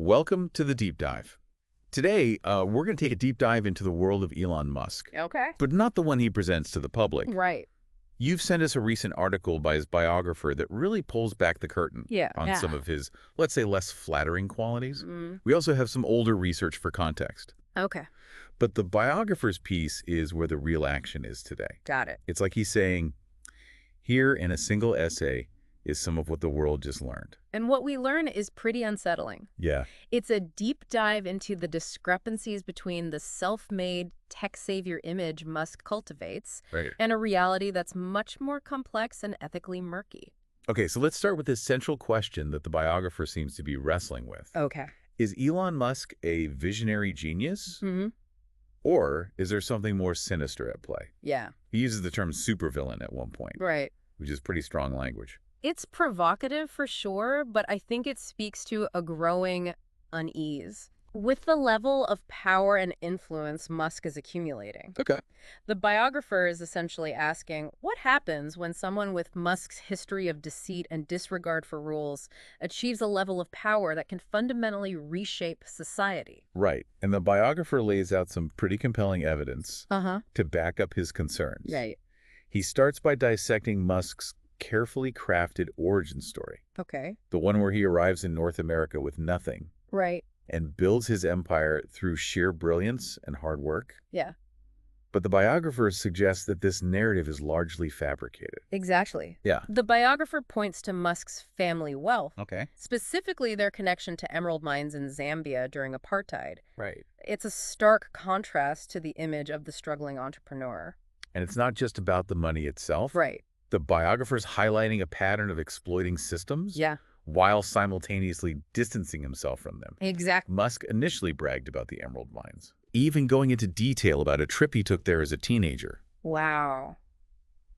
Welcome to the Deep Dive. Today, we're going to take a deep dive into the world of Elon Musk, Okay. but not the one he presents to the public. Right. You've sent us a recent article by his biographer that really pulls back the curtain Yeah. on some of his, let's say, less flattering qualities. Mm. We also have some older research for context. Okay. But the biographer's piece is where the real action is today. Got it. It's like he's saying, here in a single essay is some of what the world just learned. And what we learn is pretty unsettling. Yeah. It's a deep dive into the discrepancies between the self-made tech savior image Musk cultivates Right. and a reality that's much more complex and ethically murky. Okay, so let's start with this central question that the biographer seems to be wrestling with. Okay. Is Elon Musk a visionary genius? Mm-hmm. Or is there something more sinister at play? Yeah. He uses the term supervillain at one point, Right. which is pretty strong language. It's provocative for sure, but I think it speaks to a growing unease with the level of power and influence Musk is accumulating. Okay. The biographer is essentially asking, what happens when someone with Musk's history of deceit and disregard for rules achieves a level of power that can fundamentally reshape society? Right. And the biographer lays out some pretty compelling evidence Uh-huh. to back up his concerns. Right. He starts by dissecting Musk's carefully crafted origin story, Okay. the one where he arrives in North America with nothing Right. and builds his empire through sheer brilliance and hard work. Yeah. But the biographer suggests that this narrative is largely fabricated. Exactly. Yeah. The biographer points to Musk's family wealth, Okay. specifically their connection to emerald mines in Zambia during apartheid. Right. It's a stark contrast to the image of the struggling entrepreneur. And it's not just about the money itself. Right. The biographer's highlighting a pattern of exploiting systems Yeah. while simultaneously distancing himself from them. Exactly. Musk initially bragged about the emerald mines, even going into detail about a trip he took there as a teenager. Wow.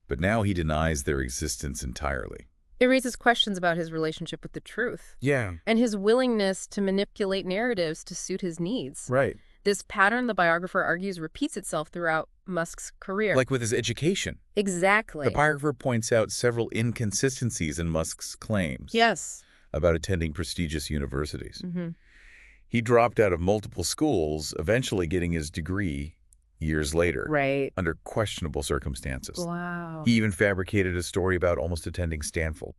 But now he denies their existence entirely. It raises questions about his relationship with the truth Yeah. and his willingness to manipulate narratives to suit his needs. Right. This pattern, the biographer argues, repeats itself throughout Musk's career. Like with his education. Exactly. The biographer points out several inconsistencies in Musk's claims Yes. about attending prestigious universities. Mm-hmm. He dropped out of multiple schools, eventually getting his degree years later, Right. under questionable circumstances. Wow. He even fabricated a story about almost attending Stanford.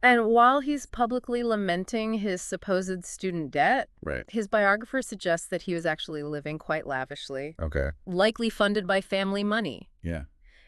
And while he's publicly lamenting his supposed student debt, Right. his biographer suggests that he was actually living quite lavishly, Okay. likely funded by family money. Yeah.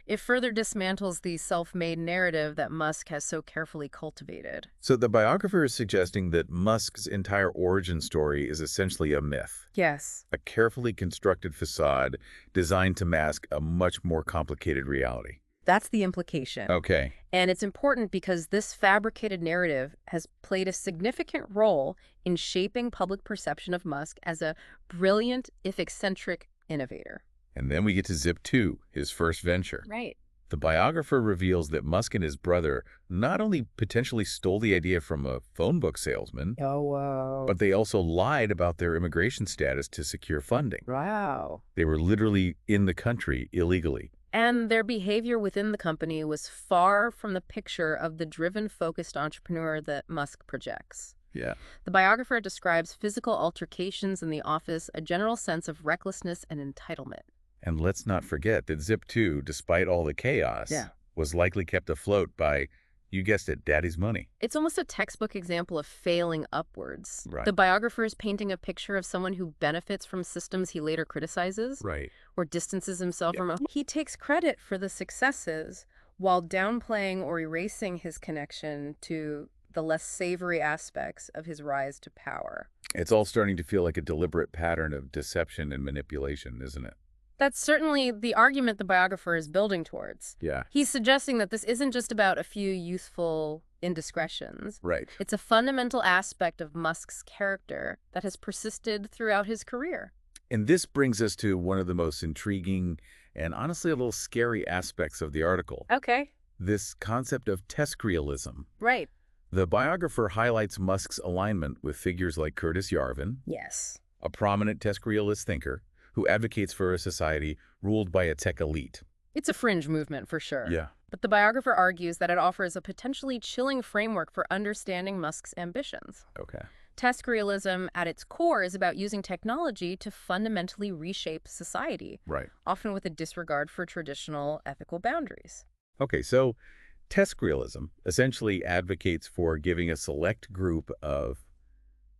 It further dismantles the self-made narrative that Musk has so carefully cultivated. So the biographer is suggesting that Musk's entire origin story is essentially a myth, Yes. a carefully constructed facade designed to mask a much more complicated reality. That's the implication. Okay. And it's important because this fabricated narrative has played a significant role in shaping public perception of Musk as a brilliant, if eccentric, innovator. And then we get to Zip 2, his first venture. Right. The biographer reveals that Musk and his brother not only potentially stole the idea from a phone book salesman, Oh, wow. but they also lied about their immigration status to secure funding. Wow. They were literally in the country illegally. And their behavior within the company was far from the picture of the driven, focused entrepreneur that Musk projects. Yeah. The biographer describes physical altercations in the office, a general sense of recklessness and entitlement. And let's not forget that Zip 2, despite all the chaos, Yeah. was likely kept afloat by, you guessed it, daddy's money. It's almost a textbook example of failing upwards. Right. The biographer is painting a picture of someone who benefits from systems he later criticizes Right. or distances himself Yeah. from. He takes credit for the successes while downplaying or erasing his connection to the less savory aspects of his rise to power. It's all starting to feel like a deliberate pattern of deception and manipulation, isn't it? That's certainly the argument the biographer is building towards. Yeah. He's suggesting that this isn't just about a few youthful indiscretions. Right. It's a fundamental aspect of Musk's character that has persisted throughout his career. And this brings us to one of the most intriguing and honestly a little scary aspects of the article. Okay. This concept of test realism. Right. The biographer highlights Musk's alignment with figures like Curtis Yarvin, Yes. a prominent test realist thinker who advocates for a society ruled by a tech elite. It's a fringe movement for sure. Yeah. But the biographer argues that it offers a potentially chilling framework for understanding Musk's ambitions. Okay. Test realism at its core is about using technology to fundamentally reshape society, Right. often with a disregard for traditional ethical boundaries. Okay, so test realism essentially advocates for giving a select group of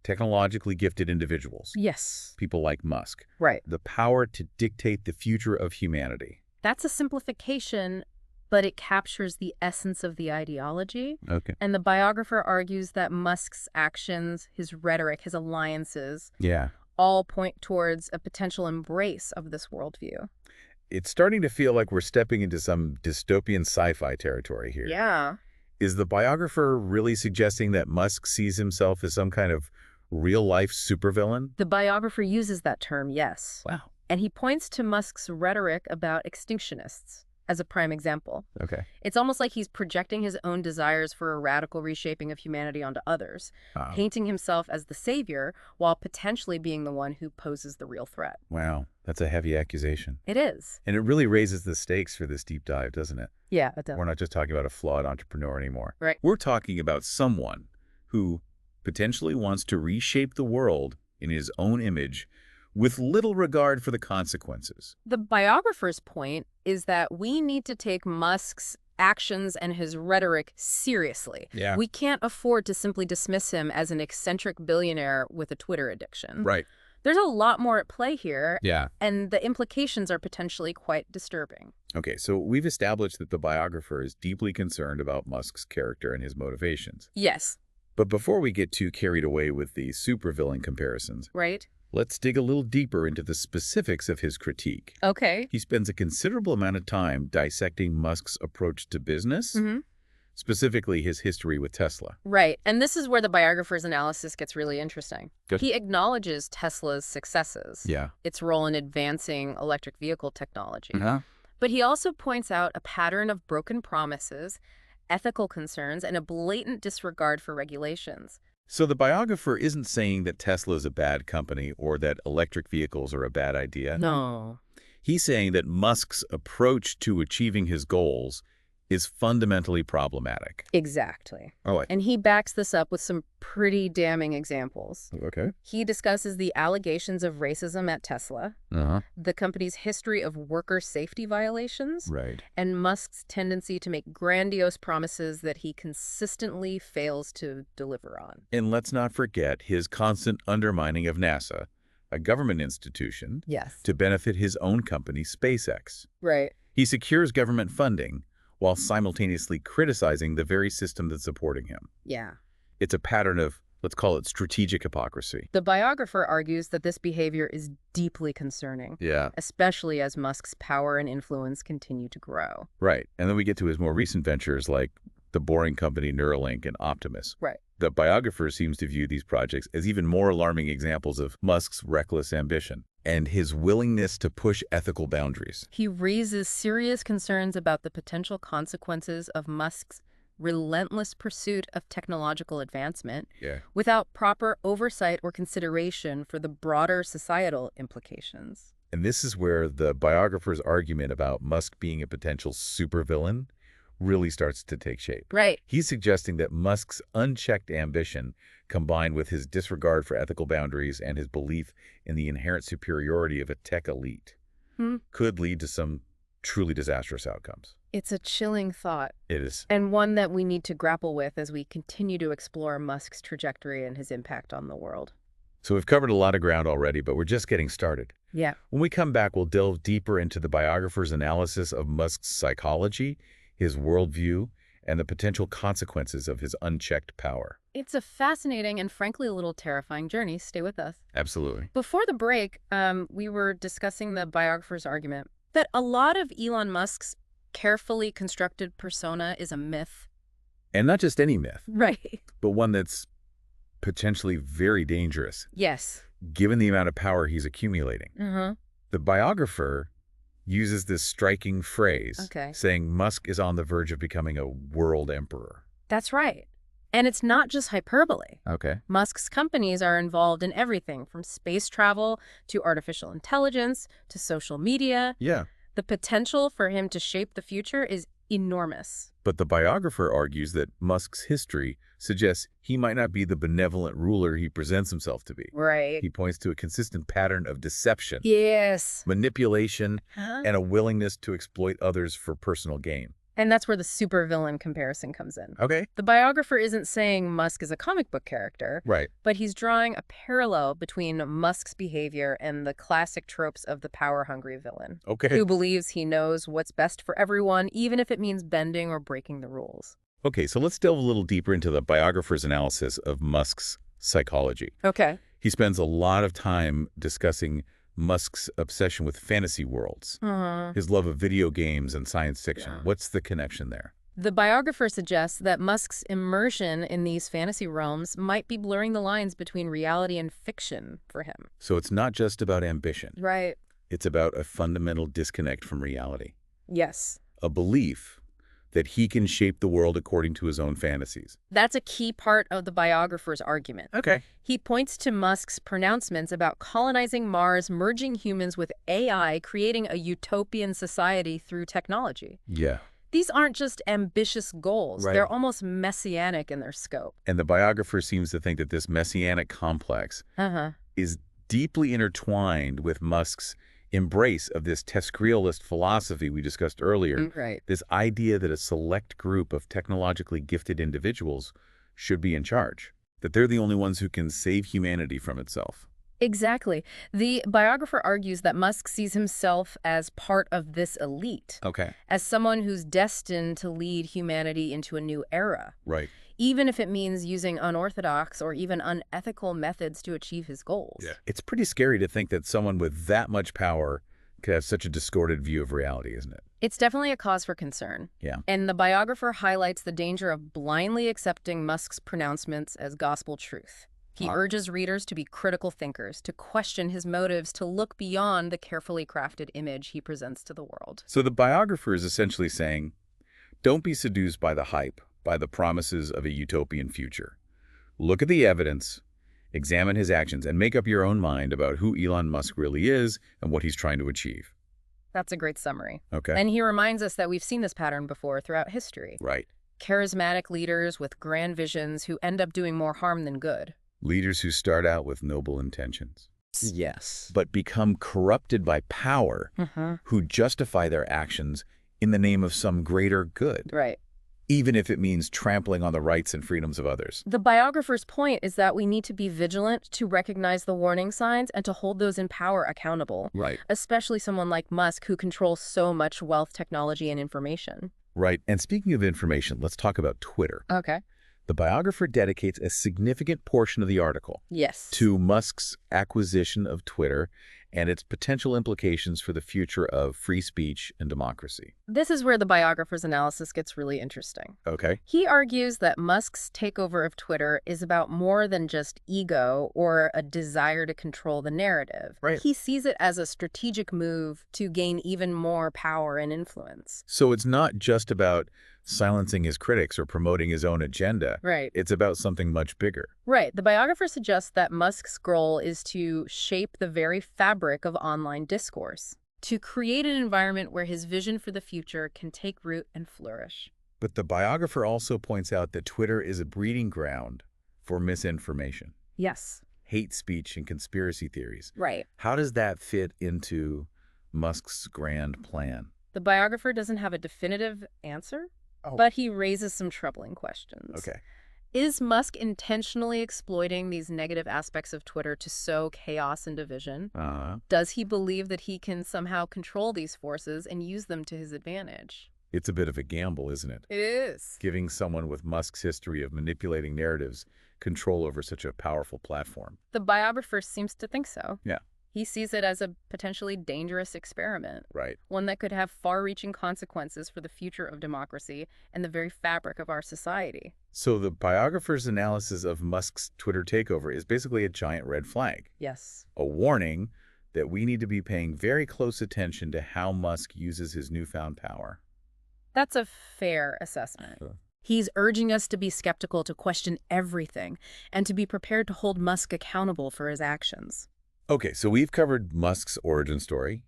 technologically gifted individuals, Yes. people like Musk, Right. the power to dictate the future of humanity. That's a simplification, but it captures the essence of the ideology. Okay. And the biographer argues that Musk's actions, his rhetoric, his alliances, Yeah. all point towards a potential embrace of this worldview. It's starting to feel like we're stepping into some dystopian sci-fi territory here. Yeah. Is the biographer really suggesting that Musk sees himself as some kind of real-life supervillain? The biographer uses that term, yes. Wow. And he points to Musk's rhetoric about extinctionists as a prime example. Okay. It's almost like he's projecting his own desires for a radical reshaping of humanity onto others, painting himself as the savior while potentially being the one who poses the real threat. Wow. That's a heavy accusation. It is. And it really raises the stakes for this deep dive, doesn't it? Yeah, it does. We're not just talking about a flawed entrepreneur anymore. Right. We're talking about someone who potentially wants to reshape the world in his own image with little regard for the consequences. The biographer's point is that we need to take Musk's actions and his rhetoric seriously. Yeah. We can't afford to simply dismiss him as an eccentric billionaire with a Twitter addiction. Right. There's a lot more at play here, Yeah. and the implications are potentially quite disturbing. Okay, so we've established that the biographer is deeply concerned about Musk's character and his motivations. Yes. But before we get too carried away with the supervillain comparisons, Right? let's dig a little deeper into the specifics of his critique. Okay. He spends a considerable amount of time dissecting Musk's approach to business, Mm-hmm. specifically his history with Tesla. Right. And this is where the biographer's analysis gets really interesting. Good. He acknowledges Tesla's successes, Yeah. its role in advancing electric vehicle technology. Uh-huh. But he also points out a pattern of broken promises, ethical concerns, and a blatant disregard for regulations. So the biographer isn't saying that Tesla is a bad company or that electric vehicles are a bad idea. No. He's saying that Musk's approach to achieving his goals is fundamentally problematic. Exactly. Oh, And he backs this up with some pretty damning examples. okay. He discusses the allegations of racism at Tesla, Uh-huh. the company's history of worker safety violations, Right. and Musk's tendency to make grandiose promises that he consistently fails to deliver on. And let's not forget his constant undermining of NASA, a government institution, Yes. to benefit his own company, SpaceX. Right. He secures government funding while simultaneously criticizing the very system that's supporting him. Yeah. It's a pattern of, let's call it, strategic hypocrisy. The biographer argues that this behavior is deeply concerning, Yeah. especially as Musk's power and influence continue to grow. Right. And then we get to his more recent ventures like the Boring Company, Neuralink, and Optimus. Right. The biographer seems to view these projects as even more alarming examples of Musk's reckless ambition and his willingness to push ethical boundaries. He raises serious concerns about the potential consequences of Musk's relentless pursuit of technological advancement Yeah. without proper oversight or consideration for the broader societal implications. And this is where the biographer's argument about Musk being a potential supervillain really starts to take shape. Right. He's suggesting that Musk's unchecked ambition, combined with his disregard for ethical boundaries and his belief in the inherent superiority of a tech elite, could lead to some truly disastrous outcomes. It's a chilling thought, It is. and one that we need to grapple with as we continue to explore Musk's trajectory and his impact on the world. So we've covered a lot of ground already, but we're just getting started. Yeah. When we come back, we'll delve deeper into the biographer's analysis of Musk's psychology, his worldview, and the potential consequences of his unchecked power. It's a fascinating and frankly a little terrifying journey. Stay with us. Absolutely. Before the break, we were discussing the biographer's argument that a lot of Elon Musk's carefully constructed persona is a myth. And not just any myth, Right. but one that's potentially very dangerous, Yes. given the amount of power he's accumulating. Uh-huh. The biographer uses this striking phrase, Okay. saying Musk is on the verge of becoming a world emperor. That's right. And it's not just hyperbole. Okay. Musk's companies are involved in everything from space travel to artificial intelligence to social media. Yeah. The potential for him to shape the future is enormous. But the biographer argues that Musk's history suggests he might not be the benevolent ruler he presents himself to be. Right. He points to a consistent pattern of deception, Yes. manipulation, Huh? and a willingness to exploit others for personal gain. And that's where the supervillain comparison comes in. Okay. The biographer isn't saying Musk is a comic book character, Right. but he's drawing a parallel between Musk's behavior and the classic tropes of the power-hungry villain, Okay. who believes he knows what's best for everyone, even if it means bending or breaking the rules. Okay, so let's delve a little deeper into the biographer's analysis of Musk's psychology. Okay. He spends a lot of time discussing Musk's obsession with fantasy worlds, his love of video games and science fiction. Yeah. What's the connection there? The biographer suggests that Musk's immersion in these fantasy realms might be blurring the lines between reality and fiction for him. So it's not just about ambition. Right. It's about a fundamental disconnect from reality, Yes. a belief that he can shape the world according to his own fantasies. That's a key part of the biographer's argument. Okay. He points to Musk's pronouncements about colonizing Mars, merging humans with AI, creating a utopian society through technology. Yeah. These aren't just ambitious goals. Right. They're almost messianic in their scope. And the biographer seems to think that this messianic complex is deeply intertwined with Musk's embrace of this Tescrealist philosophy we discussed earlier. Right. This idea that a select group of technologically gifted individuals should be in charge, that they're the only ones who can save humanity from itself. Exactly. The biographer argues that Musk sees himself as part of this elite, Okay. as someone who's destined to lead humanity into a new era, Right. even if it means using unorthodox or even unethical methods to achieve his goals. Yeah. It's pretty scary to think that someone with that much power could have such a distorted view of reality, isn't it? It's definitely a cause for concern. Yeah. And the biographer highlights the danger of blindly accepting Musk's pronouncements as gospel truth. He urges readers to be critical thinkers, to question his motives, to look beyond the carefully crafted image he presents to the world. So the biographer is essentially saying, don't be seduced by the hype, by the promises of a utopian future. Look at the evidence, examine his actions, and make up your own mind about who Elon Musk really is and what he's trying to achieve. That's a great summary. Okay. And he reminds us that we've seen this pattern before throughout history. Right. Charismatic leaders with grand visions who end up doing more harm than good. Leaders who start out with noble intentions, Yes. but become corrupted by power, who justify their actions in the name of some greater good, Right. even if it means trampling on the rights and freedoms of others. The biographer's point is that we need to be vigilant to recognize the warning signs and to hold those in power accountable, Right. especially someone like Musk who controls so much wealth, technology, and information. Right. And speaking of information, let's talk about Twitter. Okay. The biographer dedicates a significant portion of the article Yes. to Musk's acquisition of Twitter and its potential implications for the future of free speech and democracy. This is where the biographer's analysis gets really interesting. Okay. He argues that Musk's takeover of Twitter is about more than just ego or a desire to control the narrative. Right. He sees it as a strategic move to gain even more power and influence. So it's not just about silencing his critics or promoting his own agenda. Right. It's about something much bigger. Right. The biographer suggests that Musk's goal is to shape the very fabric of online discourse, to create an environment where his vision for the future can take root and flourish. But the biographer also points out that Twitter is a breeding ground for misinformation, Yes. hate speech, and conspiracy theories. Right. How does that fit into Musk's grand plan? The biographer doesn't have a definitive answer, Oh. but he raises some troubling questions. Okay. Is Musk intentionally exploiting these negative aspects of Twitter to sow chaos and division? Does he believe that he can somehow control these forces and use them to his advantage? It's a bit of a gamble, isn't it? It is. Giving someone with Musk's history of manipulating narratives control over such a powerful platform. The biographer seems to think so. Yeah. He sees it as a potentially dangerous experiment, Right. one that could have far-reaching consequences for the future of democracy and the very fabric of our society. So the biographer's analysis of Musk's Twitter takeover is basically a giant red flag, Yes. a warning that we need to be paying very close attention to how Musk uses his newfound power. That's a fair assessment. He's urging us to be skeptical, to question everything, and to be prepared to hold Musk accountable for his actions. Okay, so we've covered Musk's origin story,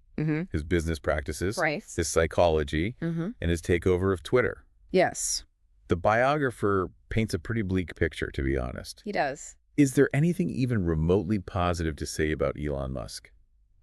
his business practices, Right. his psychology, and his takeover of Twitter. Yes, The biographer paints a pretty bleak picture, to be honest. he does. Is there anything even remotely positive to say about Elon Musk?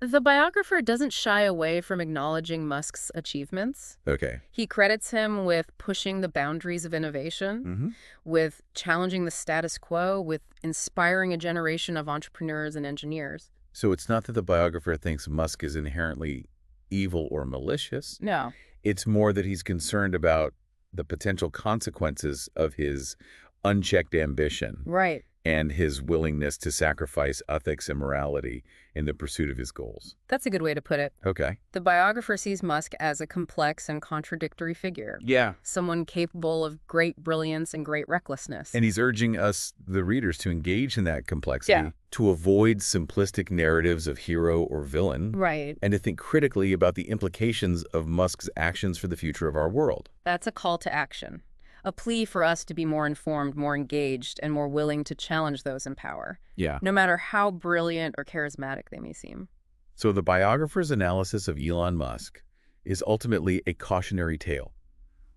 The biographer doesn't shy away from acknowledging Musk's achievements. Okay. He credits him with pushing the boundaries of innovation, with challenging the status quo, with inspiring a generation of entrepreneurs and engineers. So it's not that the biographer thinks Musk is inherently evil or malicious. No. It's more that he's concerned about the potential consequences of his unchecked ambition Right. and his willingness to sacrifice ethics and morality in the pursuit of his goals. That's a good way to put it. Okay. The biographer sees Musk as a complex and contradictory figure. Yeah. Someone capable of great brilliance and great recklessness. And he's urging us, the readers, to engage in that complexity, Yeah. to avoid simplistic narratives of hero or villain, Right. and to think critically about the implications of Musk's actions for the future of our world. That's a call to action. A plea for us to be more informed, more engaged, and more willing to challenge those in power, Yeah. no matter how brilliant or charismatic they may seem. So the biographer's analysis of Elon Musk is ultimately a cautionary tale,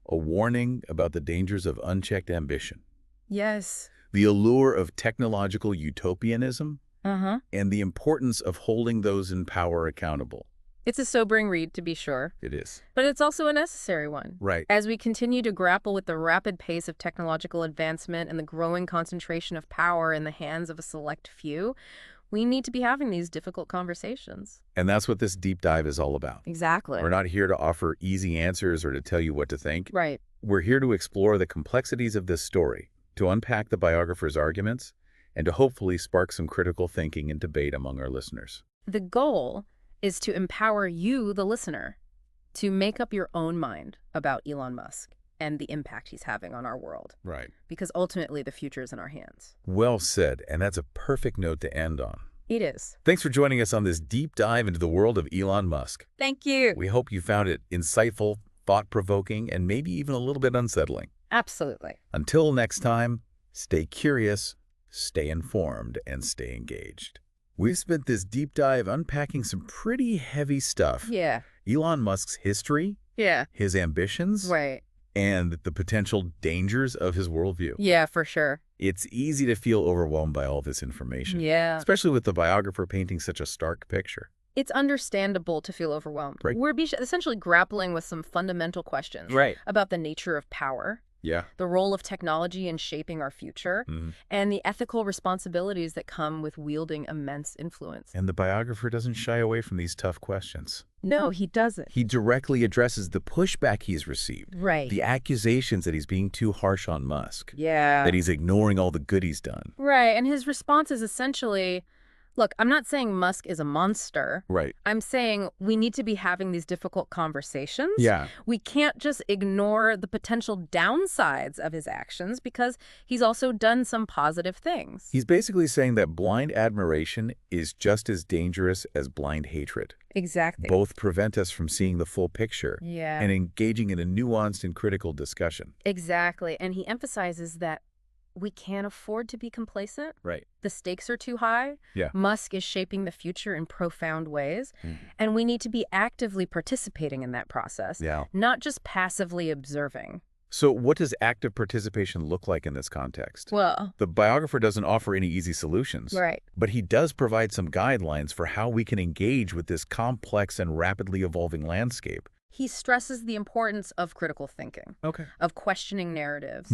a warning about the dangers of unchecked ambition, Yes. the allure of technological utopianism, Uh-huh. and the importance of holding those in power accountable. It's a sobering read, to be sure, It is. but it's also a necessary one. Right. As we continue to grapple with the rapid pace of technological advancement and the growing concentration of power in the hands of a select few, we need to be having these difficult conversations. And that's what this deep dive is all about. Exactly. We're not here to offer easy answers or to tell you what to think. Right. We're here to explore the complexities of this story, to unpack the biographer's arguments, and to hopefully spark some critical thinking and debate among our listeners. The goal is to empower you, the listener, to make up your own mind about Elon Musk and the impact he's having on our world. Right. Because ultimately, the future is in our hands. Well said, and that's a perfect note to end on. It is. Thanks for joining us on this deep dive into the world of Elon Musk. Thank you. We hope you found it insightful, thought-provoking, and maybe even a little bit unsettling. Absolutely. Until next time, stay curious, stay informed, and stay engaged. We've spent this deep dive unpacking some pretty heavy stuff. Yeah. Elon Musk's history, Yeah. his ambitions, Right. and the potential dangers of his worldview. Yeah, for sure. It's easy to feel overwhelmed by all this information, Yeah. especially with the biographer painting such a stark picture. It's understandable to feel overwhelmed. Right. We're essentially grappling with some fundamental questions Right. about the nature of power, Yeah. the role of technology in shaping our future, and the ethical responsibilities that come with wielding immense influence. And the biographer doesn't shy away from these tough questions. No, he doesn't. He directly addresses the pushback he's received, Right. the accusations that he's being too harsh on Musk, Yeah. that he's ignoring all the good he's done. Right, and his response is essentially, look, I'm not saying Musk is a monster. Right. I'm saying we need to be having these difficult conversations. Yeah. We can't just ignore the potential downsides of his actions because he's also done some positive things. He's basically saying that blind admiration is just as dangerous as blind hatred. Exactly. Both prevent us from seeing the full picture Yeah. and engaging in a nuanced and critical discussion. Exactly. And he emphasizes that we can't afford to be complacent. Right. The stakes are too high. Yeah. Musk is shaping the future in profound ways. And we need to be actively participating in that process, Yeah. not just passively observing. So what does active participation look like in this context? Well, The biographer doesn't offer any easy solutions. right. But he does provide some guidelines for how we can engage with this complex and rapidly evolving landscape. He stresses the importance of critical thinking, Okay. of questioning narratives,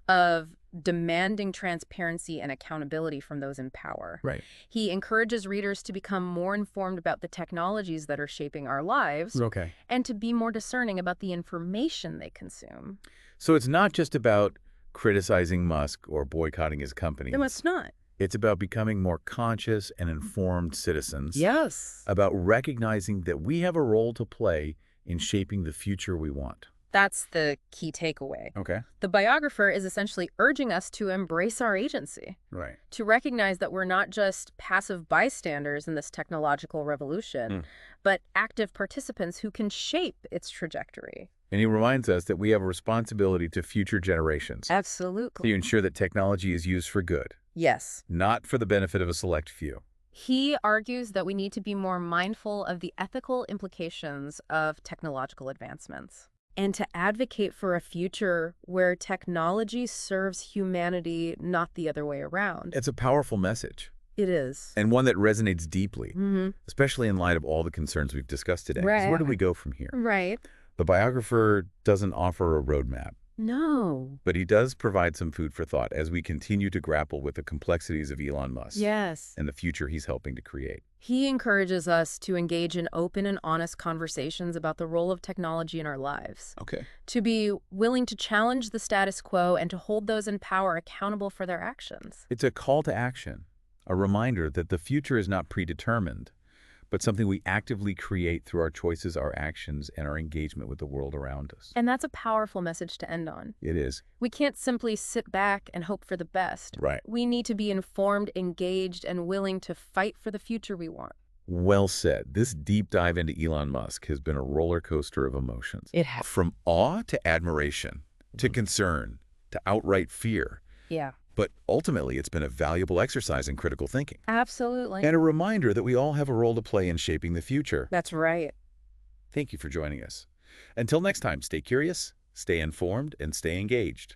of demanding transparency and accountability from those in power. Right. He encourages readers to become more informed about the technologies that are shaping our lives Okay. and to be more discerning about the information they consume. So it's not just about criticizing Musk or boycotting his company. No, it's not. It's about becoming more conscious and informed citizens. Yes. About recognizing that we have a role to play in shaping the future we want. That's the key takeaway. Okay. The biographer is essentially urging us to embrace our agency, Right. to recognize that we're not just passive bystanders in this technological revolution, but active participants who can shape its trajectory. And he reminds us that we have a responsibility to future generations Absolutely. to ensure that technology is used for good, Yes. not for the benefit of a select few. He argues that we need to be more mindful of the ethical implications of technological advancements and to advocate for a future where technology serves humanity, not the other way around. It's a powerful message, It is. and one that resonates deeply, Mm-hmm. especially in light of all the concerns we've discussed today. 'Cause Right. where do we go from here? Right. The biographer doesn't offer a roadmap, No. but he does provide some food for thought as we continue to grapple with the complexities of Elon Musk Yes. and the future he's helping to create. He encourages us to engage in open and honest conversations about the role of technology in our lives, Okay. to be willing to challenge the status quo and to hold those in power accountable for their actions. It's a call to action, a reminder that the future is not predetermined, but something we actively create through our choices, our actions, and our engagement with the world around us. And that's a powerful message to end on. It is. We can't simply sit back and hope for the best. Right. We need to be informed, engaged, and willing to fight for the future we want. Well said. This deep dive into Elon Musk has been a roller coaster of emotions. It has. From awe to admiration, to concern, to outright fear. Yeah. But ultimately, it's been a valuable exercise in critical thinking. Absolutely. And a reminder that we all have a role to play in shaping the future. That's right. Thank you for joining us. Until next time, stay curious, stay informed, and stay engaged.